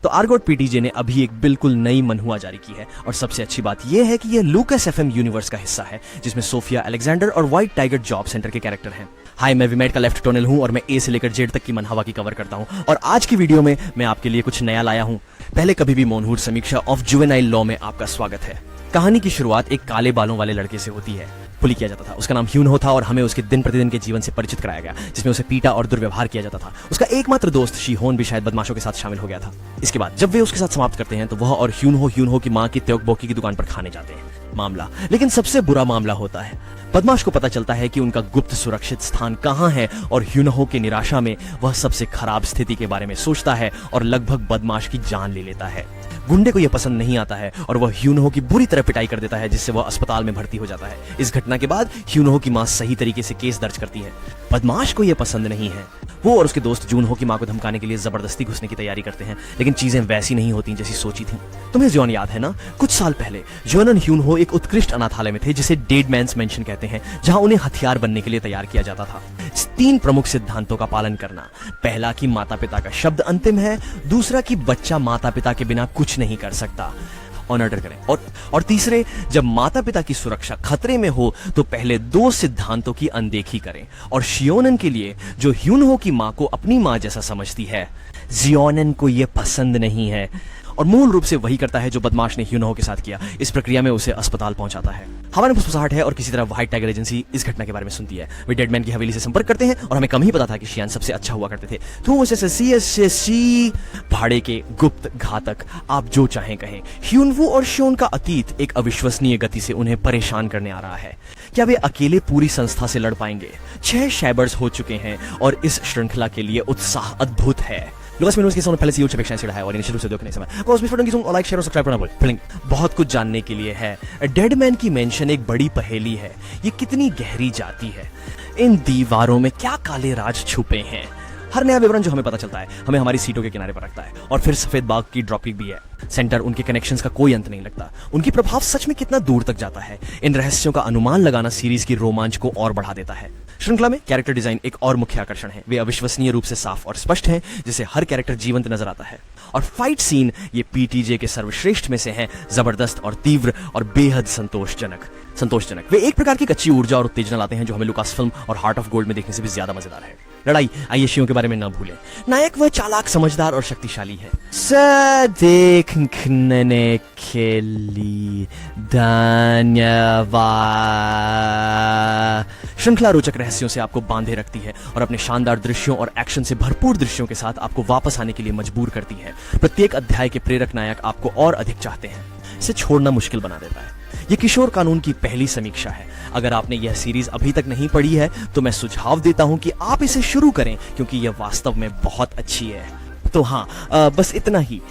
तो आर्गोट पीटीजे ने अभी एक बिल्कुल नई मनहुआ जारी की है और सबसे अच्छी बात यह है कि यह लूकास एफएम यूनिवर्स का हिस्सा है जिसमें सोफिया अलेक्जेंडर और व्हाइट टाइगर जॉब सेंटर के कैरेक्टर हैं। हाय, मैं विमेट का लेफ्ट टोनल हूं और मैं ए से लेकर जेड तक की मनहवा की कवर करता हूं और आज की वीडियो में मैं आपके लिए कुछ नया लाया हूं। पहले कभी भी मोनहूड समीक्षा ऑफ जुवेनाइल लॉ में आपका स्वागत है। कहानी की शुरुआत एक काले बालों वाले लड़के से होती है। पुली किया जाता था, उसका नाम ह्यूनहो था और हमें उसके दिन प्रतिदिन के जीवन से परिचित कराया गया जिसमें उसे पीटा और दुर्व्यवहार किया जाता था। उसका एकमात्र दोस्त शीहोन भी शायद बदमाशों के साथ शामिल हो गया था। इसके बाद जब वे उसके साथ समाप्त करते हैं तो वह और ह्यूनहो की मां की त्योकबोकी की दुकान पर खाने जाते हैं। मामला लेकिन सबसे बुरा मामला होता है। बदमाश को पता चलता है कि उनका गुप्त सुरक्षित स्थान कहां है और ह्यूनहो की निराशा में वह सबसे खराब स्थिति के बारे में सोचता है और लगभग बदमाश की जान ले लेता है। गुंडे को यह पसंद नहीं आता है और वह ह्यूनहो की बुरी तरह पिटाई कर देता है जिससे वह अस्पताल में भर्ती हो जाता है। इस घटना के बाद ह्यूनहो की मां सही तरीके से केस दर्ज करती है। बदमाश को यह पसंद नहीं है। वो और उसके दोस्त जूनहो की मां को धमकाने के लिए जबरदस्ती घुसने की तैयारी करते हैं, लेकिन चीजें वैसी नहीं होती जैसी सोची थी। तुम्हें जियोन याद है ना? कुछ साल पहले जियोन और ह्यूनहो एक उत्कृष्ट अनाथालय में थे जिसे डेड मैन्स मेंशन कहते हैं, जहां उन्हें हथियार बनने के लिए तैयार किया जाता था। 3 प्रमुख सिद्धांतों का पालन करना। पहला कि माता पिता का शब्द अंतिम है, दूसरा कि बच्चा माता पिता के बिना कुछ नहीं कर सकता, ऑनर करें, और तीसरे, जब माता पिता की सुरक्षा खतरे में हो तो पहले 2 सिद्धांतों की अनदेखी करें। और शियोनन के लिए, जो ह्यूनहो की मां को अपनी मां जैसा समझती है, जियोनन को यह पसंद नहीं है और मूल रूप से वही करता है जो बदमाश ने ह्यूनहो के साथ किया। इस प्रक्रिया में उसे अस्पताल पहुंचाता है। हवा में फुसफुसाहट है और किसी तरह व्हाइट टाइगर एजेंसी इस घटना के बारे में सुनती है। वे डेडमैन की हवेली से संपर्क करते हैं और हमें कम ही पता था कि शियान सबसे अच्छा हुआ करते थे। भाड़े के गुप्त घातक, आप जो चाहें कहें। ह्यूनवू और शियोन का अतीत एक अविश्वसनीय गति से उन्हें परेशान करने आ रहा है। क्या वे अकेले पूरी संस्था से लड़ पाएंगे? 6 शैबर्स हो चुके हैं और इस श्रृंखला के लिए उत्साह अद्भुत है। लुकास मिनोस के सामने पहले से यूट्यूब अपेक्षाएं सिड़ा है और इनिशियल रूप से देखने समय को उसमें फटंगी लाइक शेयर और सब्सक्राइब करना बोल। फिलिंग बहुत कुछ जानने के लिए है। डेडमैन की मेंशन एक बड़ी पहेली है। ये कितनी गहरी जाती है? इन दीवारों में क्या काले राज छुपे हैं? हर नया विवरण जो हमें पता चलता है हमें हमारी सीटों के किनारे पर रखता है। और फिर सफेद बाग की ड्रॉपिंग भी है। सेंटर, उनके कनेक्शंस का कोई अंत नहीं लगता। उनकी प्रभाव सच में कितना दूर तक जाता है? इन रहस्यों का अनुमान लगाना सीरीज की रोमांच को और बढ़ा देता है। श्रृंखला में कैरेक्टर डिजाइन एक और मुख्य आकर्षण है। वे अविश्वसनीय रूप से साफ और स्पष्ट हैं, जिससे हर कैरेक्टर जीवंत नजर आता है। और फाइट सीन ये पीटीजे के सर्वश्रेष्ठ में से हैं, जबरदस्त और तीव्र और बेहद संतोषजनक। वे एक प्रकार की कच्ची ऊर्जा और उत्तेजना लाते हैं जो हमें लुकास फिल्म और हार्ट ऑफ गोल्ड में देखने से भी ज्यादा मजेदार है। लड़ाई, आइए शियों के बारे में न भूलें। नायक वह चालाक, समझदार और शक्तिशाली है। देखने के लिए धन्यवाद। श्रृंखला रोचक रहस्यों से आपको बांधे रखती है और अपने शानदार दृश्यों और एक्शन से भरपूर दृश्यों के साथ आपको वापस आने के लिए मजबूर करती है। प्रत्येक अध्याय के प्रेरक नायक आपको और अधिक चाहते हैं। इसे छोड़ना मुश्किल बना देता है। ये किशोर कानून की पहली समीक्षा है। अगर आपने यह सीरीज अभी तक नहीं पढ़ी है तो मैं सुझाव देता हूं कि आप इसे शुरू करें क्योंकि यह वास्तव में बहुत अच्छी है। तो हाँ, बस इतना ही।